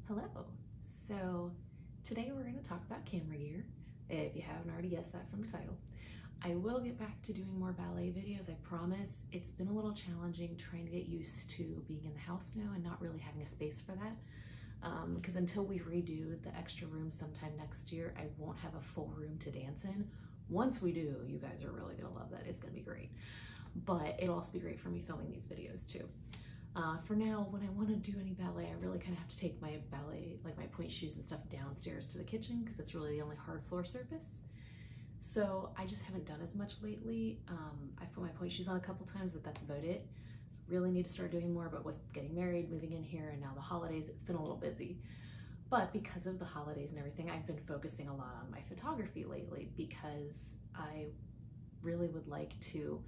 Hello. So today we're going to talk about camera gear, if you haven't already guessed that from the title. I will get back to doing more ballet videos, I promise. It's been a little challenging trying to get used to being in the house now and not really having a space for that. Because until we redo the extra room sometime next year, I won't have a full room to dance in. Once we do, you guys are really going to love that. It's going to be great. But it'll also be great for me filming these videos too. For now, when I want to do any ballet, I really kind of have to take my ballet, like my pointe shoes and stuff, downstairs to the kitchen because it's really the only hard floor surface. So I just haven't done as much lately. I've put my pointe shoes on a couple times, but that's about it. Really need to start doing more, but with getting married, moving in here, and now the holidays, it's been a little busy. But because of the holidays and everything, I've been focusing a lot on my photography lately because I really would like to,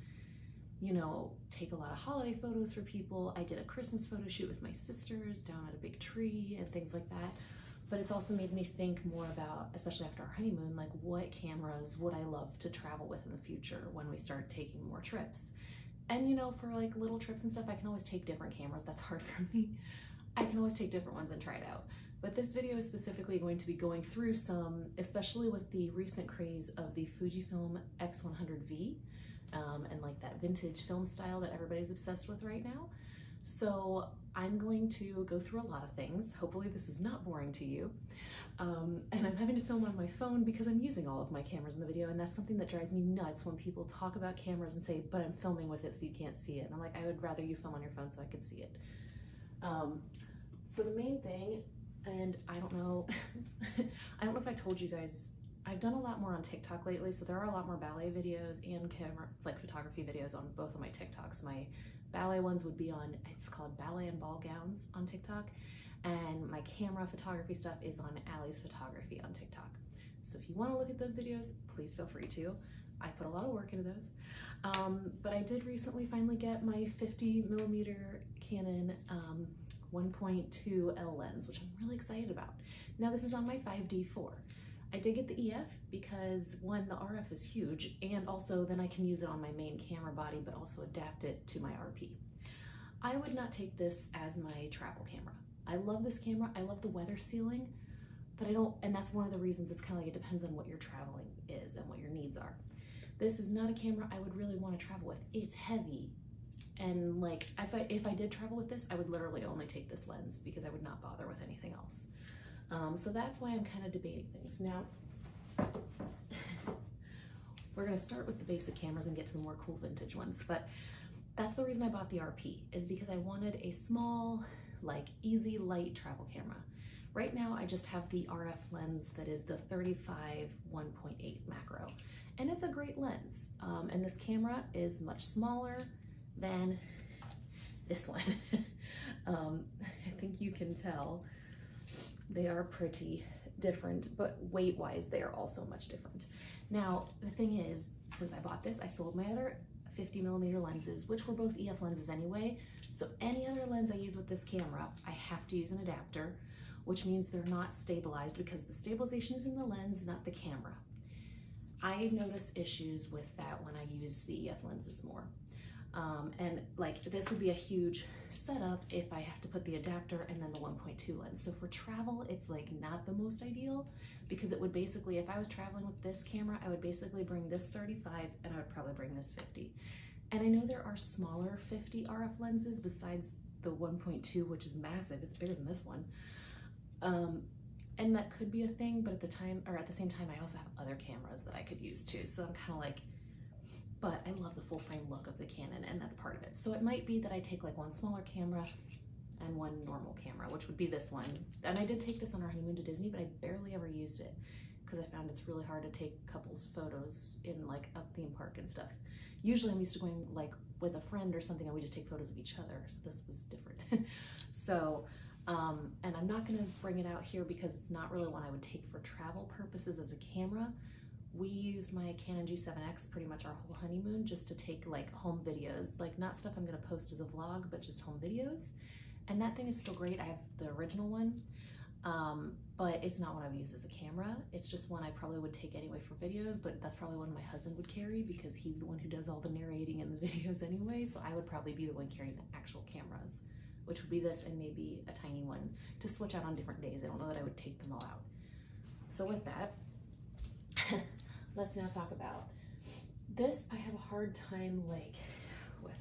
you know, take a lot of holiday photos for people. I did a Christmas photo shoot with my sisters down at a big tree and things like that. But it's also made me think more about, especially after our honeymoon, like what cameras would I love to travel with in the future when we start taking more trips. And you know, for like little trips and stuff, I can always take different cameras. That's hard for me. I can always take different ones and try it out. But this video is specifically going to be going through some, especially with the recent craze of the Fujifilm x100f. And like that vintage film style that everybody's obsessed with right now. So I'm going to go through a lot of things. Hopefully this is not boring to you. And I'm having to film on my phone because I'm using all of my cameras in the video, and that's something that drives me nuts when people talk about cameras and say, but I'm filming with it so you can't see it. And I'm like, I would rather you film on your phone so I could see it. So the main thing, and I don't know, I don't know if I told you guys, I've done a lot more on TikTok lately, so there are a lot more ballet videos and camera, like photography videos on both of my TikToks. My ballet ones would be on, it's called Ballet and Ball Gowns on TikTok, and my camera photography stuff is on Allie's Photography on TikTok. So if you want to look at those videos, please feel free to. I put a lot of work into those. But I did recently finally get my 50mm Canon 1.2L lens, which I'm really excited about. Now this is on my 5D4. I did get the EF because one, the RF is huge, and also then I can use it on my main camera body, but also adapt it to my RP. I would not take this as my travel camera. I love this camera, I love the weather sealing, but I don't, and that's one of the reasons it's kind of like it depends on what your traveling is and what your needs are. This is not a camera I would really want to travel with. It's heavy, and like if I did travel with this, I would literally only take this lens because I would not bother with anything else. So that's why I'm kind of debating things. Now, we're going to start with the basic cameras and get to the more cool vintage ones, but that's the reason I bought the RP, is because I wanted a small, like easy, light travel camera. Right now, I just have the RF lens that is the 35 1.8 macro, and it's a great lens. And this camera is much smaller than this one. I think you can tell. They are pretty different, but weight-wise, they are also much different. Now, the thing is, since I bought this, I sold my other 50mm lenses, which were both EF lenses anyway. So any other lens I use with this camera, I have to use an adapter, which means they're not stabilized because the stabilization is in the lens, not the camera. I notice issues with that when I use the EF lenses more. And like this would be a huge setup if I have to put the adapter and then the 1.2 lens. So for travel, it's like not the most ideal, because it would basically, if I was traveling with this camera, I would basically bring this 35 and I would probably bring this 50. And I know there are smaller 50 RF lenses besides the 1.2, which is massive. It's bigger than this one. And that could be a thing, but at the same time, I also have other cameras that I could use too. So I'm kind of like, but I love the full frame look of the Canon, and that's part of it. So it might be that I take like one smaller camera and one normal camera, which would be this one. And I did take this on our honeymoon to Disney, but I barely ever used it because I found it's really hard to take couples photos in like a theme park and stuff. Usually I'm used to going like with a friend or something and we just take photos of each other. So this was different. So, and I'm not gonna bring it out here because it's not really one I would take for travel purposes as a camera. We used my Canon G7X pretty much our whole honeymoon just to take like home videos, like not stuff I'm gonna post as a vlog, but just home videos. And that thing is still great. I have the original one, but it's not what I would use as a camera. It's just one I probably would take anyway for videos, but that's probably one my husband would carry because he's the one who does all the narrating in the videos anyway. So I would probably be the one carrying the actual cameras, which would be this and maybe a tiny one to switch out on different days. I don't know that I would take them all out. So with that, let's now talk about this. I have a hard time like with,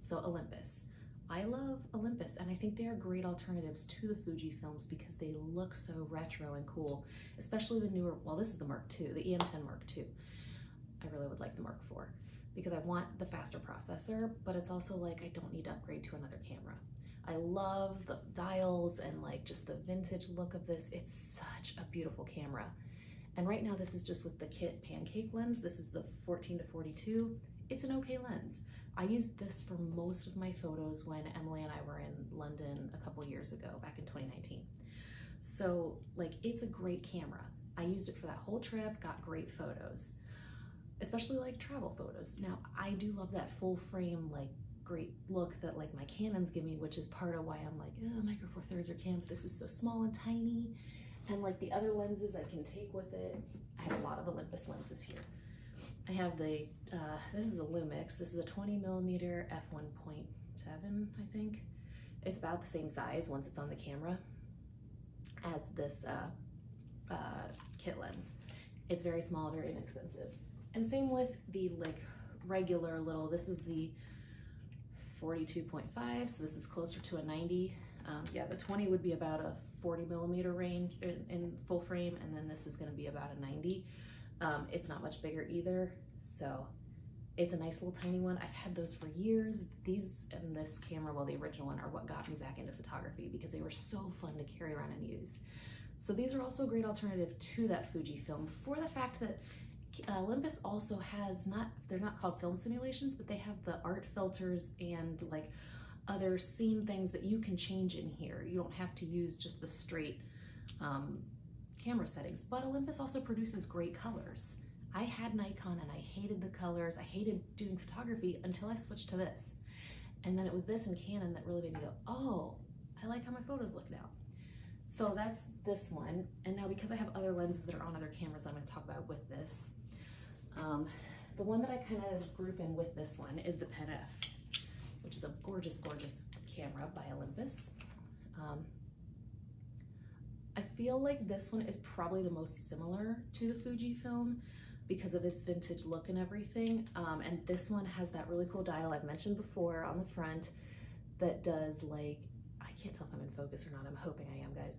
so Olympus. I love Olympus, and I think they are great alternatives to the Fujifilms because they look so retro and cool, especially the newer, well, this is the Mark II, the EM10 Mark II. I really would like the Mark IV because I want the faster processor, but it's also like I don't need to upgrade to another camera. I love the dials and like just the vintage look of this. It's such a beautiful camera. And right now this is just with the kit pancake lens. This is the 14 to 42. It's an okay lens. I used this for most of my photos when Emily and I were in London a couple years ago, back in 2019. So like, it's a great camera. I used it for that whole trip, got great photos, especially like travel photos. Now, I do love that full frame, like great look that like my Canons give me, which is part of why I'm like, Micro Four Thirds or Canon, but this is so small and tiny. And like the other lenses I can take with it. I have a lot of Olympus lenses here. I have the, this is a Lumix. This is a 20mm f1.7, I think. It's about the same size once it's on the camera as this kit lens. It's very small, very inexpensive. And same with the like regular little, this is the 42.5, so this is closer to a 90. Yeah, the 20 would be about a 40mm range in full frame, and then this is gonna be about a 90. It's not much bigger either, so it's a nice little tiny one. I've had those for years. These and this camera, well, the original one, are what got me back into photography because they were so fun to carry around and use. So these are also a great alternative to that Fujifilm for the fact that Olympus also has they're not called film simulations, but they have the art filters and like other scene things that you can change in here. You don't have to use just the straight camera settings, but Olympus also produces great colors. I had Nikon and I hated the colors. I hated doing photography until I switched to this. And then it was this and Canon that really made me go, oh, I like how my photos look now. So that's this one. And now because I have other lenses that are on other cameras I'm going to talk about with this, the one that I kind of group in with this one is the Pen F, which is a gorgeous, gorgeous camera by Olympus. I feel like this one is probably the most similar to the Fujifilm because of its vintage look and everything. And this one has that really cool dial I've mentioned before on the front that does like, I can't tell if I'm in focus or not, I'm hoping I am, guys.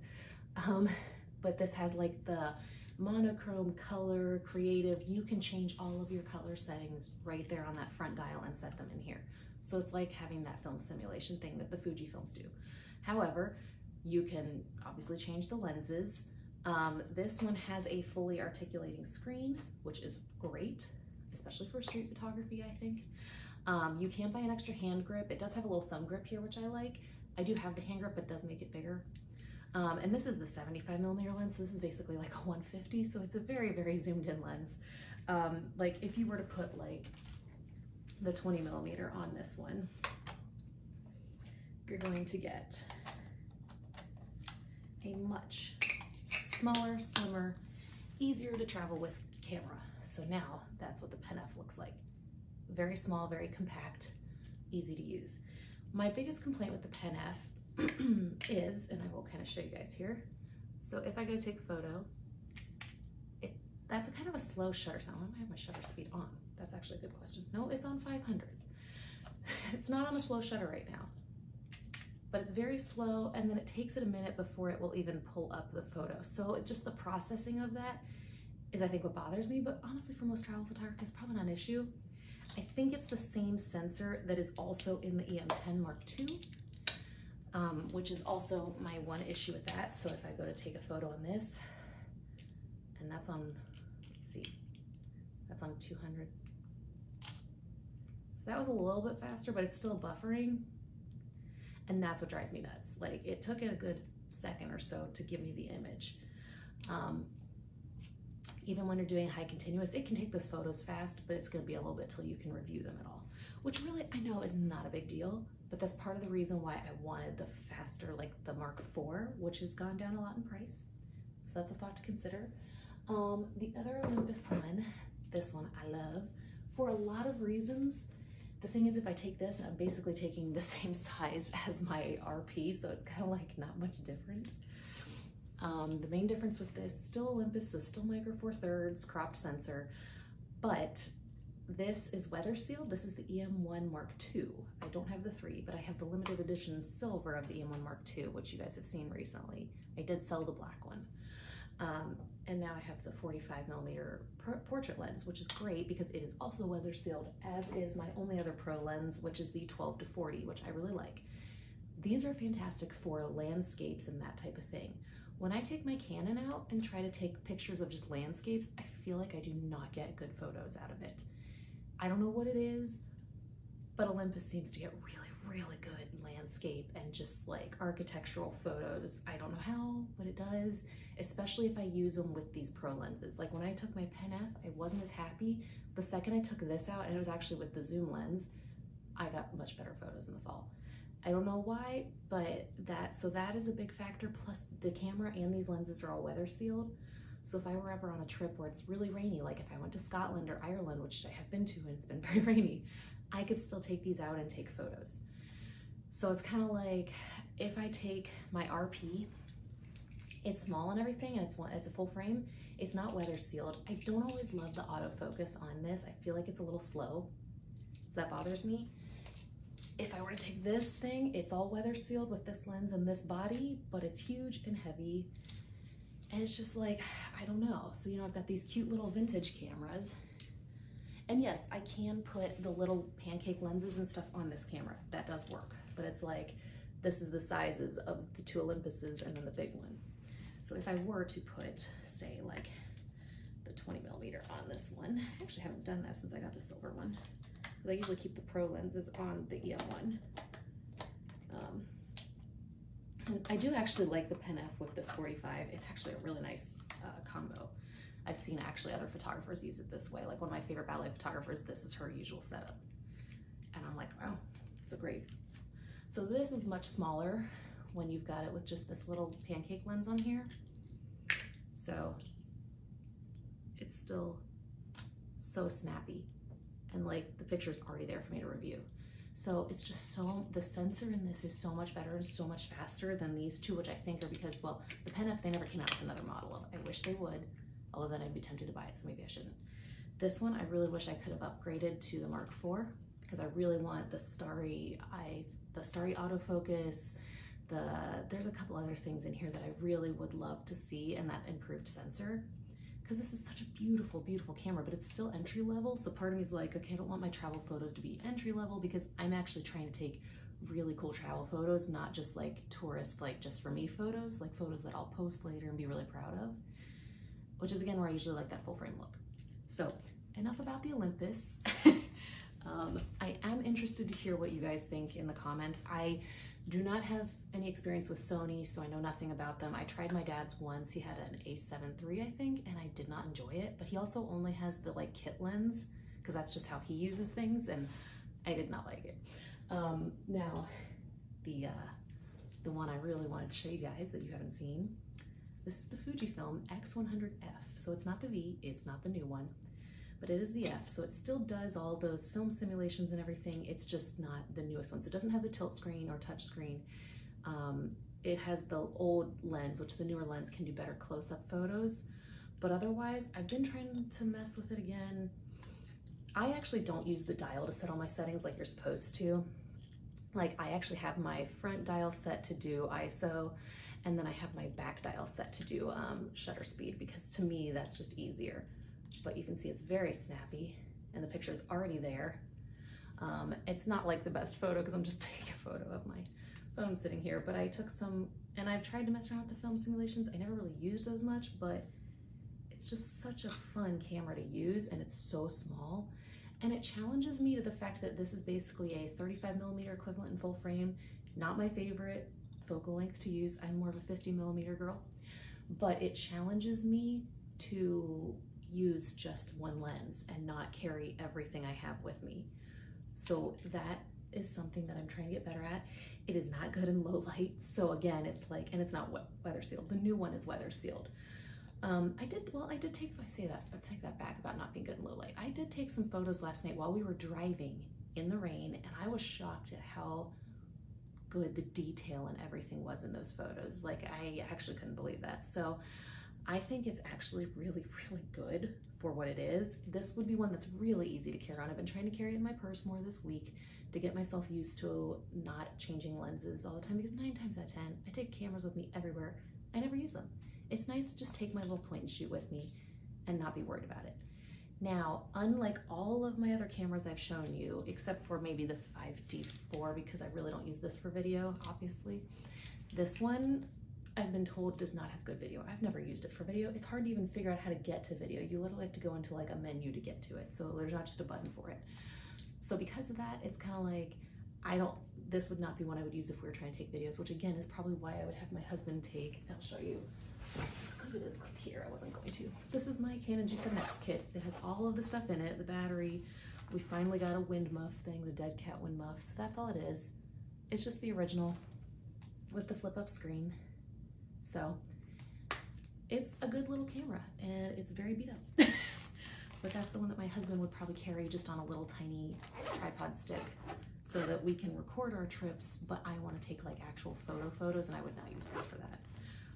But this has like the monochrome color creative. You can change all of your color settings right there on that front dial and set them in here. So it's like having that film simulation thing that the Fujifilms do. However, you can obviously change the lenses. This one has a fully articulating screen, which is great, especially for street photography, I think. You can buy an extra hand grip. It does have a little thumb grip here, which I like. I do have the hand grip, but it does make it bigger. And this is the 75mm lens, so this is basically like a 150, so it's a very, very zoomed in lens. Like if you were to put like the 20mm on this one, you're going to get a much smaller, slimmer, easier to travel with camera. So now that's what the Pen F looks like. Very small, very compact, easy to use. My biggest complaint with the Pen F is, and I will kind of show you guys here. So if I go take a photo, that's a kind of a slow shutter sound. Why do I have my shutter speed on? That's actually a good question. No, it's on 500. It's not on a slow shutter right now, but it's very slow, and then it takes it a minute before it will even pull up the photo. So just the processing of that is, I think, what bothers me, but honestly, for most travel photography, it's probably not an issue. I think it's the same sensor that is also in the EM10 Mark II, which is also my one issue with that. So if I go to take a photo on this, and that's on, let's see, that's on 200. So that was a little bit faster, but it's still buffering. And that's what drives me nuts. Like, it took it a good second or so to give me the image. Even when you're doing high continuous, it can take those photos fast, but it's gonna be a little bit till you can review them at all, which really I know is not a big deal, but that's part of the reason why I wanted the faster, like the Mark IV, which has gone down a lot in price. So that's a thought to consider. The other Olympus one, this one I love for a lot of reasons. The thing is, if I take this, I'm basically taking the same size as my RP, so it's kind of like not much different. The main difference with this, still Olympus, so still Micro Four Thirds cropped sensor, but this is weather sealed. This is the EM1 Mark II. I don't have the 3, but I have the limited edition silver of the EM1 Mark II, which you guys have seen recently. I did sell the black one. And now I have the 45mm portrait lens, which is great because it is also weather sealed, as is my only other pro lens, which is the 12-40, which I really like. These are fantastic for landscapes and that type of thing. When I take my Canon out and try to take pictures of just landscapes, I feel like I do not get good photos out of it. I don't know what it is, but Olympus seems to get really good landscape and just like architectural photos. I don't know how, but it does, especially if I use them with these pro lenses. Like when I took my Pen F, I wasn't as happy. The second I took this out, and it was actually with the zoom lens, I got much better photos in the fall. I don't know why, but that is a big factor. Plus the camera and these lenses are all weather sealed. So if I were ever on a trip where it's really rainy, like if I went to Scotland or Ireland, which I have been to and it's been very rainy, I could still take these out and take photos. So it's kind of like if I take my RP, it's small and everything, and it's a full frame. It's not weather sealed. I don't always love the autofocus on this. I feel like it's a little slow, so that bothers me. If I were to take this thing, it's all weather sealed with this lens and this body, but it's huge and heavy. And it's just like, I don't know. So, you know, I've got these cute little vintage cameras. And yes, I can put the little pancake lenses and stuff on this camera. That does work. But it's like, this is the sizes of the 2 Olympuses and then the big one. So if I were to put, say, like the 20mm on this one, I actually haven't done that since I got the silver one, because I usually keep the pro lenses on the EM1. And I do actually like the Pen F with this 45. It's actually a really nice combo. I've seen actually other photographers use it this way. Like one of my favorite ballet photographers, this is her usual setup. And I'm like, wow, it's a great. So this is much smaller when you've got it with just this little pancake lens on here. So it's still so snappy. And like the picture's already there for me to review. So it's just the sensor in this is so much better and so much faster than these two, which I think are because, well, the Pen F, they never came out with another model of. I wish they would, although then I'd be tempted to buy it, so maybe I shouldn't. This one, I really wish I could have upgraded to the Mark IV, because I really want the starry autofocus. There's a couple other things in here that I really would love to see in that improved sensor, because this is such a beautiful camera, but it's still entry level. So part of me is like, okay, I don't want my travel photos to be entry level, because I'm actually trying to take really cool travel photos, not just like tourist, like just for me photos, like photos that I'll post later and be really proud of, which is again where I usually like that full frame look. So enough about the Olympus. I am interested to hear what you guys think in the comments. I do not have any experience with Sony, so I know nothing about them. I tried my dad's once. He had an A7 III, I think, and I did not enjoy it, but he also only has the like kit lens, because that's just how he uses things, and I did not like it. Now, the one I really wanted to show you guys that you haven't seen, this is the Fujifilm x100f. So it's not the V, it's not the new one, but it is the F. So it still does all those film simulations and everything. It's just not the newest one. So it doesn't have the tilt screen or touch screen. It has the old lens, which the newer lens can do better close-up photos. But otherwise, I've been trying to mess with it again. I actually don't use the dial to set all my settings like you're supposed to. Like I actually have my front dial set to do ISO, and then I have my back dial set to do shutter speed, because to me, that's just easier. But you can see it's very snappy and the picture is already there. It's not like the best photo because I'm just taking a photo of my phone sitting here, but I took some, and I've tried to mess around with the film simulations. I never really used those much, but it's just such a fun camera to use, and it's so small. And it challenges me to the fact that this is basically a 35mm equivalent in full frame. Not my favorite focal length to use. I'm more of a 50mm girl, but it challenges me to use just one lens and not carry everything I have with me. So that is something that I'm trying to get better at. It is not good in low light. So again, it's like, and it's not weather sealed. The new one is weather sealed. I take that back about not being good in low light. I did take some photos last night while we were driving in the rain, and I was shocked at how good the detail and everything was in those photos. Like, I actually couldn't believe that. So I think it's actually really, really good for what it is. This would be one that's really easy to carry on. I've been trying to carry it in my purse more this week to get myself used to not changing lenses all the time, because 9 times out of 10, I take cameras with me everywhere. I never use them. It's nice to just take my little point and shoot with me and not be worried about it. Now, unlike all of my other cameras I've shown you, except for maybe the 5D4, because I really don't use this for video, obviously, this one I've been told does not have good video. I've never used it for video. It's hard to even figure out how to get to video. You literally have to go into like a menu to get to it. So there's not just a button for it. So because of that, it's kind of like, this would not be one I would use if we were trying to take videos, which again is probably why I would have my husband take, I'll show you, because it is right here, I wasn't going to. This is my Canon G7X kit. It has all of the stuff in it, the battery. We finally got a wind muff thing, the dead cat wind muff, so that's all it is. It's just the original with the flip up screen. So it's a good little camera, and it's very beat up. But that's the one that my husband would probably carry just on a little tiny tripod stick so that we can record our trips, but I want to take like actual photos, and I would not use this for that,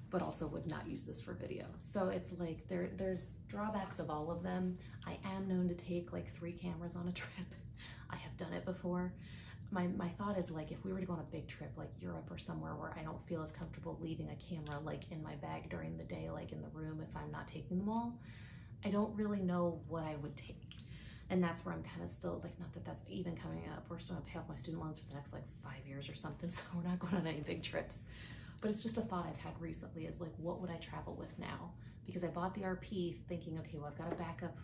but also would not use this for video. So it's like there's drawbacks of all of them. I am known to take like 3 cameras on a trip. I have done it before. My thought is, like, if we were to go on a big trip like Europe or somewhere where I don't feel as comfortable leaving a camera like in my bag during the day, like in the room, if I'm not taking them all, I don't really know what I would take. And that's where I'm kind of still like, not that that's even coming up. We're still gonna pay off my student loans for the next like 5 years or something, so we're not going on any big trips. But it's just a thought I've had recently, is like, what would I travel with now? Because I bought the RP thinking, okay, well, I've got a backup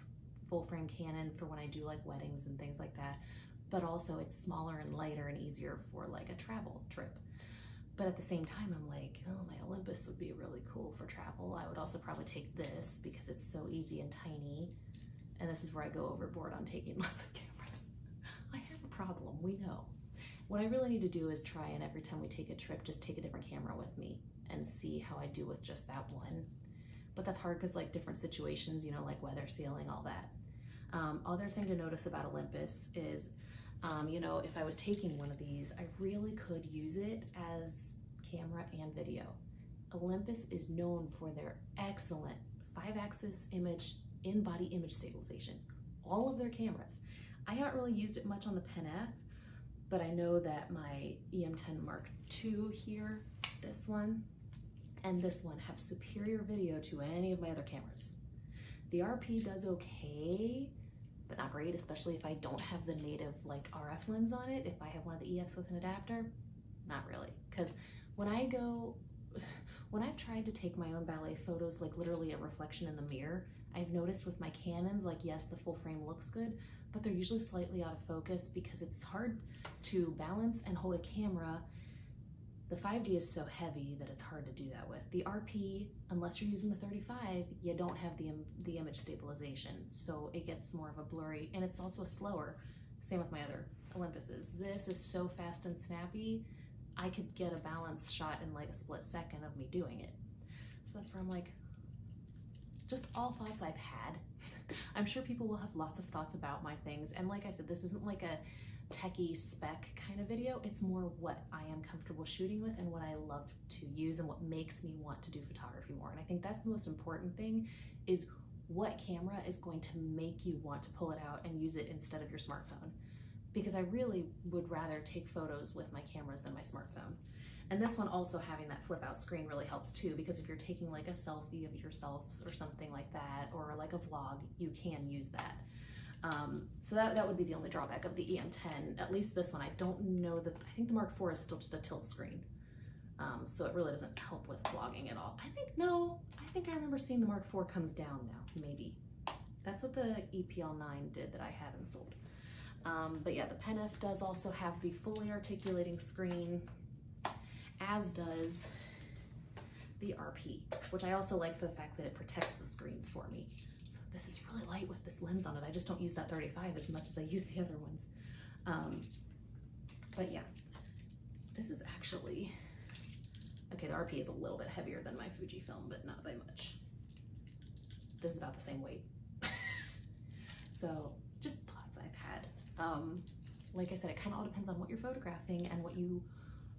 full frame Canon for when I do like weddings and things like that. But also it's smaller and lighter and easier for like a travel trip. But at the same time, I'm like, oh, my Olympus would be really cool for travel. I would also probably take this because it's so easy and tiny. And this is where I go overboard on taking lots of cameras. I have a problem, we know. What I really need to do is try, and every time we take a trip, just take a different camera with me and see how I do with just that one. But that's hard because like different situations, you know, like weather sealing, all that. Other thing to notice about Olympus is, you know, if I was taking one of these, I really could use it as camera and video. Olympus is known for their excellent 5-axis image, in-body image stabilization. All of their cameras. I haven't really used it much on the Pen F, but I know that my EM10 Mark II here, this one, and this one have superior video to any of my other cameras. The RP does okay, but not great, especially if I don't have the native like RF lens on it. If I have one of the EX with an adapter, not really. Because when I've tried to take my own ballet photos, like literally a reflection in the mirror, I've noticed with my Canons, like yes, the full frame looks good, but they're usually slightly out of focus because it's hard to balance and hold a camera. The 5D is so heavy that it's hard to do that with. The RP, unless you're using the 35, you don't have the image stabilization, so it gets more of a blurry, and it's also slower. Same with my other Olympuses. This is so fast and snappy, I could get a balanced shot in like a split second of me doing it. So that's where I'm like, just all thoughts I've had. I'm sure people will have lots of thoughts about my things, and like I said, this isn't like a techie spec kind of video. It's more what I am comfortable shooting with and what I love to use and what makes me want to do photography more. And I think that's the most important thing, is what camera is going to make you want to pull it out and use it instead of your smartphone. Because I really would rather take photos with my cameras than my smartphone. And this one also having that flip out screen really helps too, because if you're taking like a selfie of yourselves or something like that, or like a vlog, you can use that. So that would be the only drawback of the EM10, at least this one. I don't know that, I think the Mark IV is still just a tilt screen. So it really doesn't help with vlogging at all. I think I remember seeing the Mark IV comes down now, maybe. That's what the EPL9 did that I had and sold. But yeah, the Pen F does also have the fully articulating screen, as does the RP, which I also like for the fact that it protects the screens for me. So this is really light with this lens on it. I just don't use that 35 as much as I use the other ones. But yeah, this is actually, okay, the RP is a little bit heavier than my Fujifilm, but not by much. This is about the same weight. So just thoughts I've had. like I said, it kind of all depends on what you're photographing and what you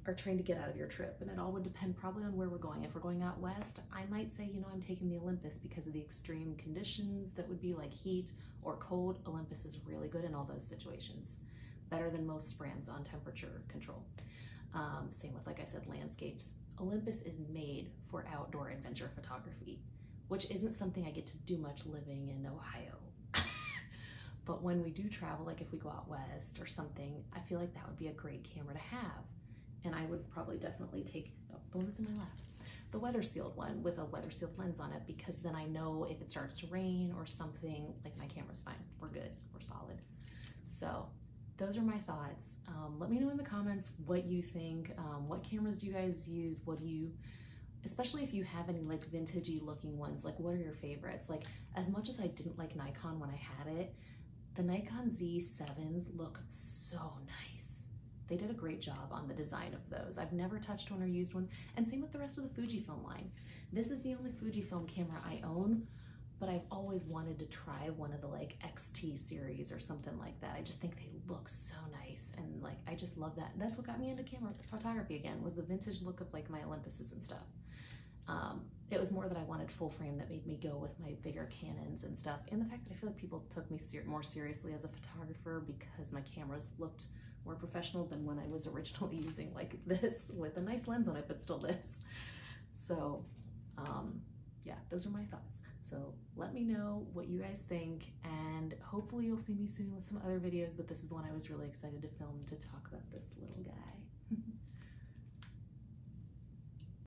are trying to get out of your trip. And it all would depend probably on where we're going. If we're going out west, I might say, you know, I'm taking the Olympus because of the extreme conditions that would be like heat or cold. Olympus is really good in all those situations. Better than most brands on temperature control. Same with, like I said, landscapes. Olympus is made for outdoor adventure photography, which isn't something I get to do much living in Ohio. But when we do travel, like if we go out west or something, I feel like that would be a great camera to have. And I would probably definitely take, oh, the one that's in my lap, the weather sealed one with a weather sealed lens on it, because then I know if it starts to rain or something, like my camera's fine, we're good, we're solid. So those are my thoughts. Let me know in the comments what you think. What cameras do you guys use? What do you, especially if you have any like vintagey looking ones, like what are your favorites? Like, as much as I didn't like Nikon when I had it, the Nikon Z7s look so nice. They did a great job on the design of those. I've never touched one or used one, and same with the rest of the Fujifilm line. This is the only Fujifilm camera I own, but I've always wanted to try one of the like XT series or something like that. I just think they look so nice, and like I just love that. That's what got me into camera photography again, was the vintage look of like my Olympuses and stuff. It was more that I wanted full frame that made me go with my bigger Canons and stuff, and the fact that I feel like people took me more seriously as a photographer because my cameras looked more professional than when I was originally using like this with a nice lens on it, but still this. So yeah, those are my thoughts. So let me know what you guys think, and hopefully you'll see me soon with some other videos, but this is the one I was really excited to film to talk about this little guy.